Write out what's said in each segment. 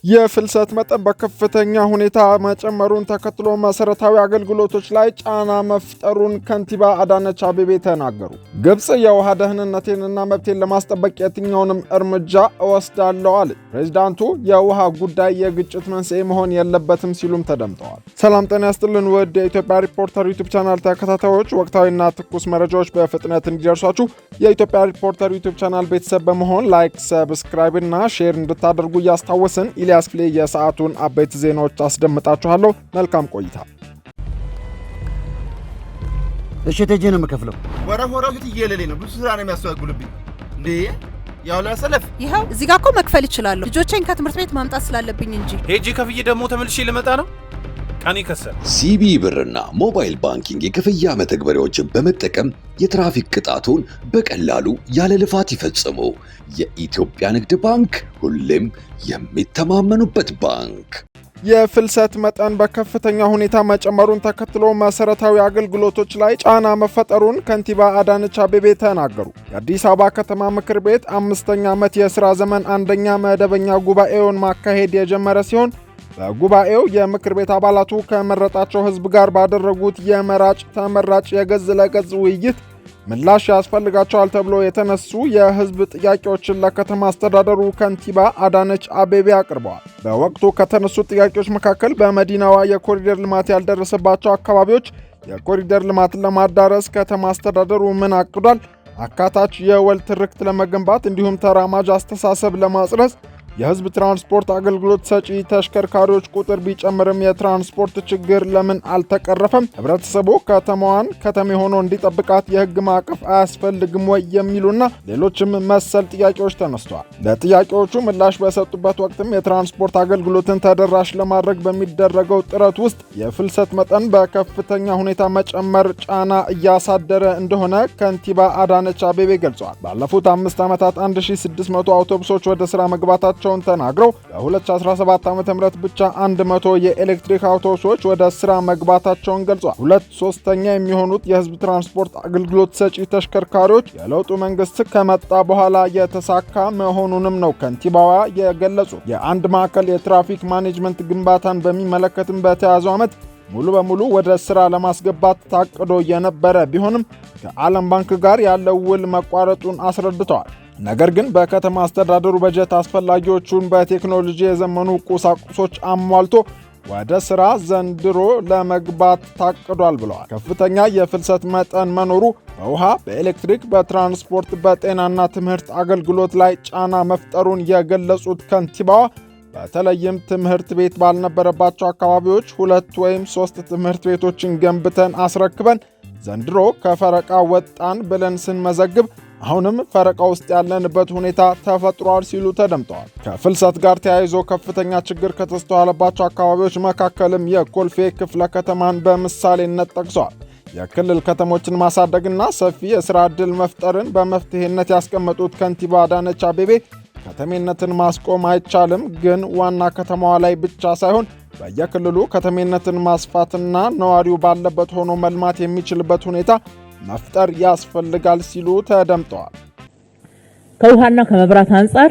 የፍልሰት መጠን በከፍተኛ ሁኔታ መጨመሩን ተከትሎ መሰረታዊ አገልግሎቶች ላይ ጫና መፍጠሩን ከንቲባ አዳነች አቤቤ ተናገሩ። ግብጽ የውሃ ደህንነቴንና መብቴን ለማስጠበቅ የትኛውንም እርምጃ እወስዳለሁ አለች። ፕሬዝዳንቱ የውሃ ጉዳይ የግጭት መንስኤ መሆን የለበትም ሲሉም ተደምጠዋል። ሰላም ጤና ይስጥልን ውድ የኢትዮጵያ ሪፖርተር ዩቲዩብ ቻናል ተከታታዮች፣ ወቅታዊና ትኩስ መረጃዎች በፍጥነት እንዲደርሷችሁ የኢትዮጵያ ሪፖርተር ዩቲዩብ ቻናል ቤተሰብ በመሆን ላይክ፣ ሰብስክራይብ እና ሼር እንድታደርጉ እያስታወስን ኢሊያስ ፕሌይ የሰዓቱን አበይት ዜናዎች አስደምጣችኋለሁ። መልካም ቆይታ። እሺ ተጀ ነው መከፍለው ወረወረው እየለለኝ ነው። ብዙ ስራ ነው የሚያስተዋግሉብኝ እንዴ። ያው ለሰለፍ ይሄው እዚህ ጋር እኮ መክፈል ይችላል። ልጆቼን ከትምህርት ቤት ማምጣት ስላለብኝ እንጂ ሄጂ ከፍዬ ደግሞ ተመልሼ ልመጣ ነው። ቀኒ ከሰል ሲቢ ብርና ሞባይል ባንኪንግ የክፍያ መተግበሪያዎችን በመጠቀም የትራፊክ ቅጣቱን በቀላሉ ያለ ልፋት ይፈጽሙ። የኢትዮጵያ ንግድ ባንክ ሁሌም የሚተማመኑበት ባንክ። የፍልሰት መጠን በከፍተኛ ሁኔታ መጨመሩን ተከትሎ መሰረታዊ አገልግሎቶች ላይ ጫና መፈጠሩን ከንቲባ አዳነች አቤቤ ተናገሩ። የአዲስ አበባ ከተማ ምክር ቤት 5ኛ ዓመት የሥራ ዘመን አንደኛ መደበኛ ጉባኤውን ማካሄድ የጀመረ ሲሆን በጉባኤው የምክር ቤት አባላቱ ከመረጣቸው ሕዝብ ጋር ባደረጉት የመራጭ ተመራጭ የገዝ ለገዝ ውይይት ምላሽ ያስፈልጋቸዋል ተብሎ የተነሱ የሕዝብ ጥያቄዎችን ለከተማ አስተዳደሩ ከንቲባ አዳነች አቤቤ አቅርበዋል። በወቅቱ ከተነሱ ጥያቄዎች መካከል በመዲናዋ የኮሪደር ልማት ያልደረሰባቸው አካባቢዎች የኮሪደር ልማትን ለማዳረስ ከተማ አስተዳደሩ ምን አቅዷል፣ አካታች የወል ትርክት ለመገንባት እንዲሁም ተራማጅ አስተሳሰብ ለማጽረስ የህዝብ ትራንስፖርት አገልግሎት ሰጪ ተሽከርካሪዎች ቁጥር ቢጨምርም የትራንስፖርት ችግር ለምን አልተቀረፈም? ህብረተሰቡ ከተማዋን ከተሜ ሆኖ እንዲጠብቃት የህግ ማዕቀፍ አያስፈልግም ወይ? የሚሉና ሌሎችም መሰል ጥያቄዎች ተነስተዋል። ለጥያቄዎቹ ምላሽ በሰጡበት ወቅትም የትራንስፖርት አገልግሎትን ተደራሽ ለማድረግ በሚደረገው ጥረት ውስጥ የፍልሰት መጠን በከፍተኛ ሁኔታ መጨመር ጫና እያሳደረ እንደሆነ ከንቲባ አዳነች አቤቤ ገልጸዋል። ባለፉት 5 ዓመታት 1600 አውቶቡሶች ወደ ስራ መግባታቸው ተናግረው በ2017 ዓ.ም ብቻ 100 የኤሌክትሪክ አውቶቡሶች ወደ ስራ መግባታቸውን ገልጿል። 2/3 የሚሆኑት የህዝብ ትራንስፖርት አገልግሎት ሰጪ ተሽከርካሪዎች የለውጡ መንግስት ከመጣ በኋላ የተሳካ መሆኑንም ነው ከንቲባዋ የገለጹት። የአንድ ማዕከል የትራፊክ ማኔጅመንት ግንባታን በሚመለከትም በተያዘው ዓመት ሙሉ በሙሉ ወደ ስራ ለማስገባት ታቅዶ የነበረ ቢሆንም ከዓለም ባንክ ጋር ያለው ውል መቋረጡን አስረድተዋል። ነገር ግን በከተማ አስተዳደሩ በጀት አስፈላጊዎቹን በቴክኖሎጂ የዘመኑ ቁሳቁሶች አሟልቶ ወደ ስራ ዘንድሮ ለመግባት ታቅዷል ብለዋል። ከፍተኛ የፍልሰት መጠን መኖሩ በውሃ፣ በኤሌክትሪክ፣ በትራንስፖርት፣ በጤናና ትምህርት አገልግሎት ላይ ጫና መፍጠሩን የገለጹት ከንቲባዋ በተለይም ትምህርት ቤት ባልነበረባቸው አካባቢዎች 2 ወይም 3 ትምህርት ቤቶችን ገንብተን አስረክበን ዘንድሮ ከፈረቃ ወጣን ብለን ስንመዘግብ አሁንም ፈረቃ ውስጥ ያለንበት ሁኔታ ተፈጥሯል ሲሉ ተደምጠዋል። ከፍልሰት ጋር ተያይዞ ከፍተኛ ችግር ከተስተዋለባቸው አካባቢዎች መካከልም የኮልፌ ክፍለ ከተማን በምሳሌነት ጠቅሰዋል። የክልል ከተሞችን ማሳደግና ሰፊ የሥራ ዕድል መፍጠርን በመፍትሄነት ያስቀመጡት ከንቲባ አዳነች አቤቤ ከተሜነትን ማስቆም አይቻልም፣ ግን ዋና ከተማዋ ላይ ብቻ ሳይሆን በየክልሉ ከተሜነትን ማስፋትና ነዋሪው ባለበት ሆኖ መልማት የሚችልበት ሁኔታ መፍጠር ያስፈልጋል ሲሉ ተደምጠዋል። ከውሃና ከመብራት አንጻር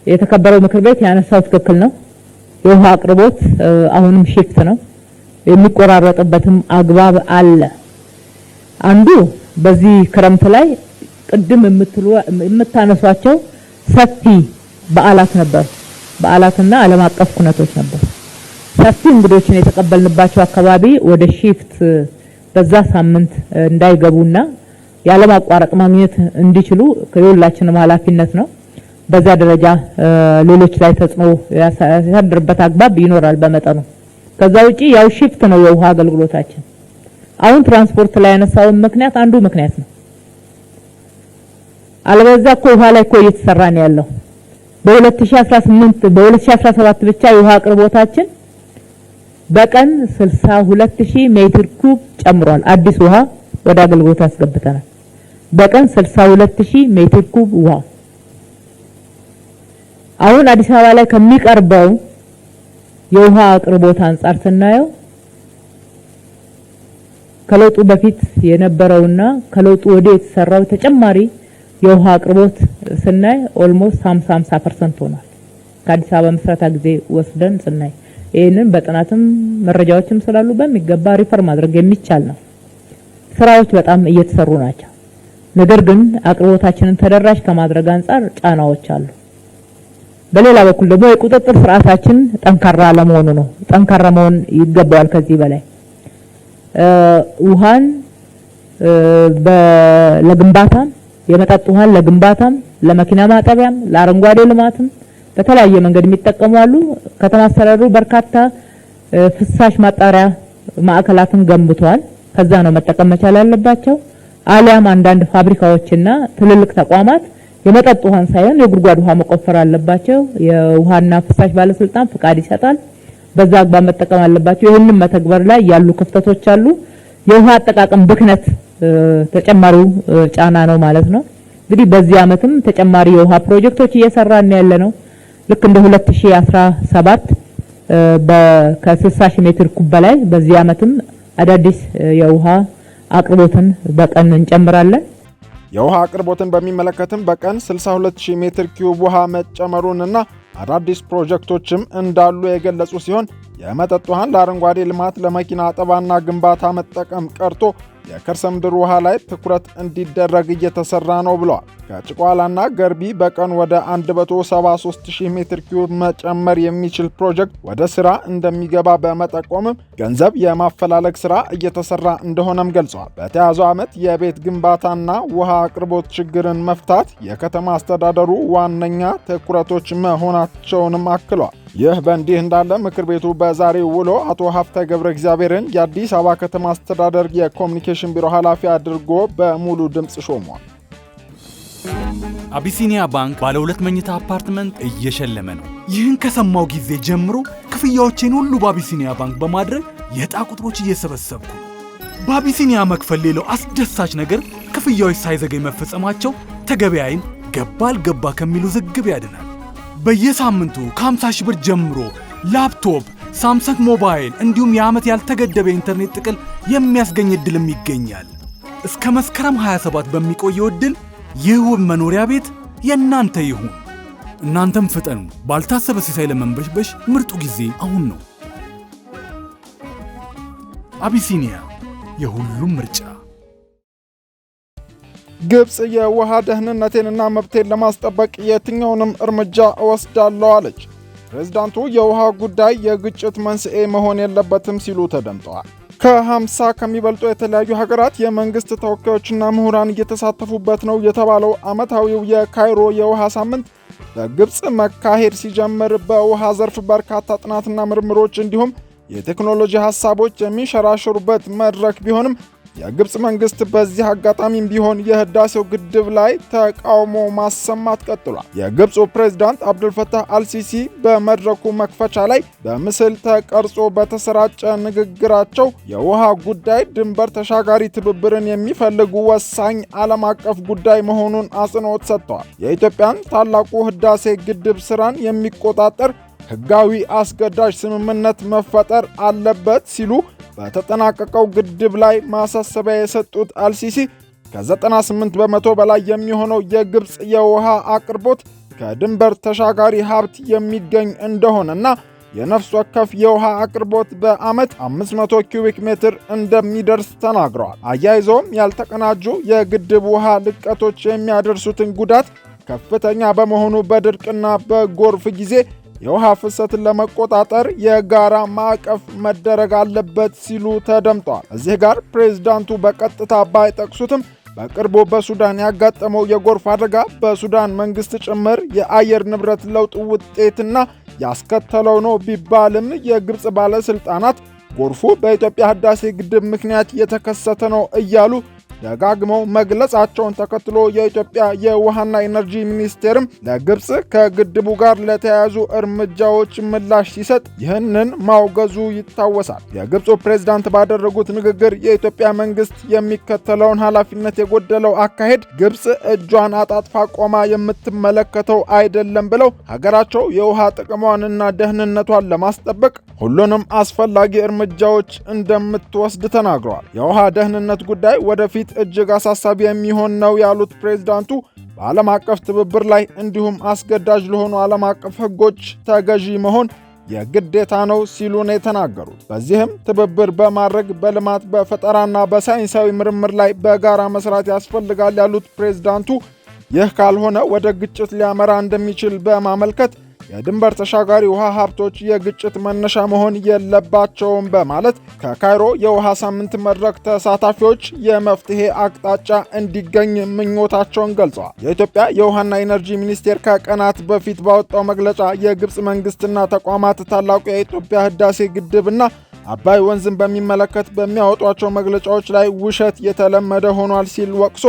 የተከበረው ምክር ቤት ያነሳው ትክክል ነው። የውሃ አቅርቦት አሁንም ሽፍት ነው፣ የሚቆራረጥበትም አግባብ አለ። አንዱ በዚህ ክረምት ላይ ቅድም የምታነሷቸው ሰፊ በዓላት ነበር፣ በዓላትና ዓለም አቀፍ ኩነቶች ነበር። ሰፊ እንግዶችን የተቀበልንባቸው አካባቢ ወደ ሽፍት በዛ ሳምንት እንዳይገቡና ያለ ማቋረጥ ማግኘት እንዲችሉ ከሁላችንም ኃላፊነት ነው። በዛ ደረጃ ሌሎች ላይ ተጽዕኖ ያሳድርበት አግባብ ይኖራል በመጠኑ። ከዛ ውጪ ያው ሽፍት ነው የውሃ አገልግሎታችን። አሁን ትራንስፖርት ላይ ያነሳው ምክንያት አንዱ ምክንያት ነው። አለበዛ እኮ ውሃ ላይ እኮ እየተሰራ ነው ያለው። በ2017 ብቻ የውሃ አቅርቦታችን በቀን 62000 ሜትር ኩብ ጨምሯል። አዲስ ውሃ ወደ አገልግሎት አስገብተናል። በቀን 62000 ሜትር ኩብ ውሃ። አሁን አዲስ አበባ ላይ ከሚቀርበው የውሃ አቅርቦት አንጻር ስናየው ከለውጡ በፊት የነበረውና ከለውጡ ወዲህ የተሰራው ተጨማሪ የውሃ አቅርቦት ስናይ ኦልሞስት 50% ሆኗል። ከአዲስ አበባ ምስረታ ጊዜ ወስደን ስናይ ይሄንን በጥናትም መረጃዎችም ስላሉ በሚገባ ሪፈር ማድረግ የሚቻል ነው። ስራዎች በጣም እየተሰሩ ናቸው። ነገር ግን አቅርቦታችንን ተደራሽ ከማድረግ አንፃር ጫናዎች አሉ። በሌላ በኩል ደግሞ የቁጥጥር ስርዓታችን ጠንካራ አለመሆኑ ነው። ጠንካራ መሆን ይገባዋል። ከዚህ በላይ ውሃን ለግንባታም የመጠጥ ውሃን ለግንባታም ለመኪና ማጠቢያም ለአረንጓዴ ልማትም በተለያየ መንገድ የሚጠቀሙ አሉ። ከተማ አስተዳደሩ በርካታ ፍሳሽ ማጣሪያ ማዕከላትን ገንብቷል። ከዛ ነው መጠቀም መቻል ያለባቸው። አሊያም አንዳንድ ፋብሪካዎችና ትልልቅ ተቋማት የመጠጥ ውሃን ሳይሆን የጉድጓድ ውሃ መቆፈር አለባቸው። የውሃና ፍሳሽ ባለስልጣን ፍቃድ ይሰጣል። በዛ አግባብ መጠቀም አለባቸው። ይህንን መተግበር ላይ ያሉ ክፍተቶች አሉ። የውሃ አጠቃቀም ብክነት ተጨማሪው ጫና ነው ማለት ነው። እንግዲህ በዚህ አመትም ተጨማሪ የውሃ ፕሮጀክቶች እየሰራን ያለ ነው። ልክ እንደ 2017 ከ60 ሜትር ኩብ በላይ በዚህ አመትም አዳዲስ የውሃ አቅርቦትን በቀን እንጨምራለን። የውሃ አቅርቦትን በሚመለከትም በቀን 62000 ሜትር ኪዩብ ውሃ መጨመሩንና አዳዲስ ፕሮጀክቶችም እንዳሉ የገለጹ ሲሆን የመጠጥ ውሃን ለአረንጓዴ ልማት ለመኪና አጠባና ግንባታ መጠቀም ቀርቶ የከርሰ ምድር ውሃ ላይ ትኩረት እንዲደረግ እየተሰራ ነው ብለዋል። ከጭቋላና ገርቢ በቀን ወደ 173000 ሜትር ኪዩብ መጨመር የሚችል ፕሮጀክት ወደ ስራ እንደሚገባ በመጠቆምም ገንዘብ የማፈላለግ ስራ እየተሰራ እንደሆነም ገልጸዋል። በተያዘው ዓመት የቤት ግንባታና ውሃ አቅርቦት ችግርን መፍታት የከተማ አስተዳደሩ ዋነኛ ትኩረቶች መሆናቸውንም አክለዋል። ይህ በእንዲህ እንዳለ ምክር ቤቱ በዛሬው ውሎ አቶ ሀፍተ ገብረ እግዚአብሔርን የአዲስ አበባ ከተማ አስተዳደር የኮሚኒኬሽን ቢሮ ኃላፊ አድርጎ በሙሉ ድምፅ ሾሟል። አቢሲኒያ ባንክ ባለ 2 መኝታ አፓርትመንት እየሸለመ ነው። ይህን ከሰማው ጊዜ ጀምሮ ክፍያዎቼን ሁሉ በአቢሲኒያ ባንክ በማድረግ የዕጣ ቁጥሮች እየሰበሰብኩ ነው። በአቢሲኒያ መክፈል ሌላው አስደሳች ነገር ክፍያዎች ሳይዘገይ መፈጸማቸው ተገበያይን ገባ አልገባ ከሚሉ ዝግብ ያድናል። በየሳምንቱ ከ50 ሺህ ብር ጀምሮ ላፕቶፕ፣ ሳምሰንግ ሞባይል እንዲሁም የዓመት ያልተገደበ ኢንተርኔት ጥቅል የሚያስገኝ ዕድልም ይገኛል። እስከ መስከረም 27 በሚቆየው ዕድል ይህ ውብ መኖሪያ ቤት የእናንተ ይሁን። እናንተም ፍጠኑ። ባልታሰበ ሲሳይ ለመንበሽበሽ ምርጡ ጊዜ አሁን ነው። አቢሲኒያ የሁሉም ምርጫ። ግብጽ የውሃ ደህንነቴንና መብቴን ለማስጠበቅ የትኛውንም እርምጃ እወስዳለሁ አለች። ፕሬዝዳንቱ የውሃ ጉዳይ የግጭት መንስኤ መሆን የለበትም ሲሉ ተደምጠዋል። ከ50 ከሚበልጡ የተለያዩ ሀገራት የመንግስት ተወካዮችና ምሁራን እየተሳተፉበት ነው የተባለው ዓመታዊው የካይሮ የውሃ ሳምንት በግብጽ መካሄድ ሲጀምር በውሃ ዘርፍ በርካታ ጥናትና ምርምሮች እንዲሁም የቴክኖሎጂ ሐሳቦች የሚንሸራሸሩበት መድረክ ቢሆንም የግብጽ መንግስት በዚህ አጋጣሚም ቢሆን የህዳሴው ግድብ ላይ ተቃውሞ ማሰማት ቀጥሏል። የግብፁ ፕሬዝዳንት አብዱልፈታህ አልሲሲ በመድረኩ መክፈቻ ላይ በምስል ተቀርጾ በተሰራጨ ንግግራቸው የውሃ ጉዳይ ድንበር ተሻጋሪ ትብብርን የሚፈልጉ ወሳኝ ዓለም አቀፍ ጉዳይ መሆኑን አጽንኦት ሰጥተዋል። የኢትዮጵያን ታላቁ ህዳሴ ግድብ ስራን የሚቆጣጠር ህጋዊ አስገዳጅ ስምምነት መፈጠር አለበት ሲሉ በተጠናቀቀው ግድብ ላይ ማሳሰቢያ የሰጡት አልሲሲ ከ98 በመቶ በላይ የሚሆነው የግብጽ የውሃ አቅርቦት ከድንበር ተሻጋሪ ሀብት የሚገኝ እንደሆነና የነፍስ ወከፍ የውሃ አቅርቦት በዓመት 500 ኪዩቢክ ሜትር እንደሚደርስ ተናግረዋል። አያይዘውም ያልተቀናጁ የግድብ ውሃ ልቀቶች የሚያደርሱትን ጉዳት ከፍተኛ በመሆኑ በድርቅና በጎርፍ ጊዜ የውሃ ፍሰትን ለመቆጣጠር የጋራ ማዕቀፍ መደረግ አለበት ሲሉ ተደምጠዋል። እዚህ ጋር ፕሬዝዳንቱ በቀጥታ ባይጠቅሱትም በቅርቡ በሱዳን ያጋጠመው የጎርፍ አደጋ በሱዳን መንግስት ጭምር የአየር ንብረት ለውጥ ውጤትና ያስከተለው ነው ቢባልም የግብጽ ባለስልጣናት ጎርፉ በኢትዮጵያ ህዳሴ ግድብ ምክንያት የተከሰተ ነው እያሉ ደጋግመው መግለጻቸውን ተከትሎ የኢትዮጵያ የውሃና ኢነርጂ ሚኒስቴርም ለግብጽ ከግድቡ ጋር ለተያያዙ እርምጃዎች ምላሽ ሲሰጥ ይህንን ማውገዙ ይታወሳል። የግብፁ ፕሬዝዳንት ባደረጉት ንግግር የኢትዮጵያ መንግስት የሚከተለውን ኃላፊነት የጎደለው አካሄድ ግብጽ እጇን አጣጥፋ ቆማ የምትመለከተው አይደለም ብለው ሀገራቸው የውሃ ጥቅሟንና ደህንነቷን ለማስጠበቅ ሁሉንም አስፈላጊ እርምጃዎች እንደምትወስድ ተናግረዋል። የውሃ ደህንነት ጉዳይ ወደፊት እጅግ አሳሳቢ የሚሆን ነው ያሉት ፕሬዝዳንቱ በዓለም አቀፍ ትብብር ላይ እንዲሁም አስገዳጅ ለሆኑ ዓለም አቀፍ ሕጎች ተገዢ መሆን የግዴታ ነው ሲሉ ነው የተናገሩት። በዚህም ትብብር በማድረግ በልማት በፈጠራና በሳይንሳዊ ምርምር ላይ በጋራ መስራት ያስፈልጋል ያሉት ፕሬዝዳንቱ ይህ ካልሆነ ወደ ግጭት ሊያመራ እንደሚችል በማመልከት የድንበር ተሻጋሪ ውሃ ሀብቶች የግጭት መነሻ መሆን የለባቸውም በማለት ከካይሮ የውሃ ሳምንት መድረክ ተሳታፊዎች የመፍትሄ አቅጣጫ እንዲገኝ ምኞታቸውን ገልጸዋል። የኢትዮጵያ የውሃና ኢነርጂ ሚኒስቴር ከቀናት በፊት ባወጣው መግለጫ የግብፅ መንግስትና ተቋማት ታላቁ የኢትዮጵያ ህዳሴ ግድብና አባይ ወንዝን በሚመለከት በሚያወጧቸው መግለጫዎች ላይ ውሸት የተለመደ ሆኗል ሲል ወቅሶ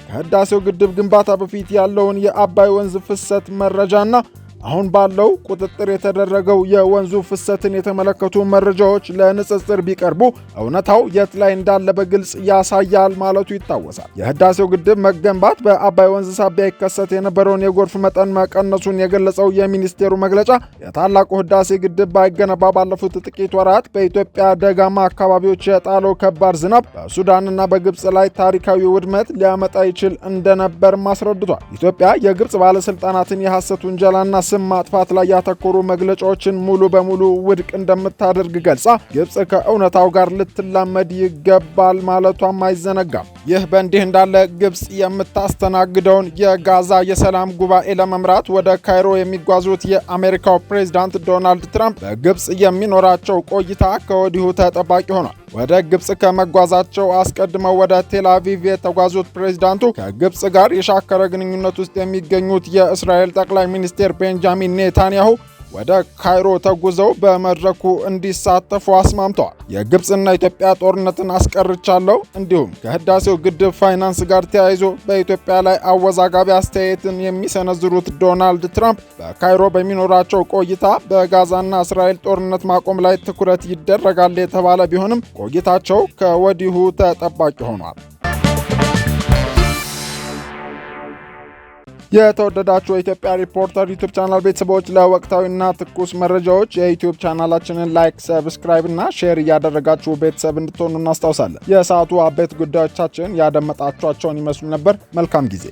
ከህዳሴው ግድብ ግንባታ በፊት ያለውን የአባይ ወንዝ ፍሰት መረጃና አሁን ባለው ቁጥጥር የተደረገው የወንዙ ፍሰትን የተመለከቱ መረጃዎች ለንጽጽር ቢቀርቡ እውነታው የት ላይ እንዳለ በግልጽ ያሳያል ማለቱ ይታወሳል። የህዳሴው ግድብ መገንባት በአባይ ወንዝ ሳቢያ ይከሰት የነበረውን የጎርፍ መጠን መቀነሱን የገለጸው የሚኒስቴሩ መግለጫ የታላቁ ህዳሴ ግድብ ባይገነባ ባለፉት ጥቂት ወራት በኢትዮጵያ ደጋማ አካባቢዎች የጣለው ከባድ ዝናብ በሱዳንና በግብፅ ላይ ታሪካዊ ውድመት ሊያመጣ ይችል እንደነበር አስረድቷል። ኢትዮጵያ የግብፅ ባለስልጣናትን የሐሰት ውንጀላና ስም ማጥፋት ላይ ያተኮሩ መግለጫዎችን ሙሉ በሙሉ ውድቅ እንደምታደርግ ገልጻ ግብፅ ከእውነታው ጋር ልትላመድ ይገባል ማለቷም አይዘነጋም። ይህ በእንዲህ እንዳለ ግብፅ የምታስተናግደውን የጋዛ የሰላም ጉባኤ ለመምራት ወደ ካይሮ የሚጓዙት የአሜሪካው ፕሬዝዳንት ዶናልድ ትራምፕ በግብፅ የሚኖራቸው ቆይታ ከወዲሁ ተጠባቂ ሆኗል። ወደ ግብፅ ከመጓዛቸው አስቀድመው ወደ ቴል አቪቭ የተጓዙት ፕሬዝዳንቱ ከግብፅ ጋር የሻከረ ግንኙነት ውስጥ የሚገኙት የእስራኤል ጠቅላይ ሚኒስትር ቤንጃሚን ኔታንያሁ ወደ ካይሮ ተጉዘው በመድረኩ እንዲሳተፉ አስማምተዋል። የግብፅና ኢትዮጵያ ጦርነትን አስቀርቻለሁ፣ እንዲሁም ከህዳሴው ግድብ ፋይናንስ ጋር ተያይዞ በኢትዮጵያ ላይ አወዛጋቢ አስተያየትን የሚሰነዝሩት ዶናልድ ትራምፕ በካይሮ በሚኖራቸው ቆይታ በጋዛና እስራኤል ጦርነት ማቆም ላይ ትኩረት ይደረጋል የተባለ ቢሆንም ቆይታቸው ከወዲሁ ተጠባቂ ሆኗል። የተወደዳችሁ የኢትዮጵያ ሪፖርተር ዩቲዩብ ቻናል ቤተሰቦች ለወቅታዊና ትኩስ መረጃዎች የዩቲዩብ ቻናላችንን ላይክ፣ ሰብስክራይብ እና ሼር እያደረጋችሁ ቤተሰብ እንድትሆኑ እናስታውሳለን። የሰዓቱ አበይት ጉዳዮቻችን ያደመጣችኋቸውን ይመስሉ ነበር። መልካም ጊዜ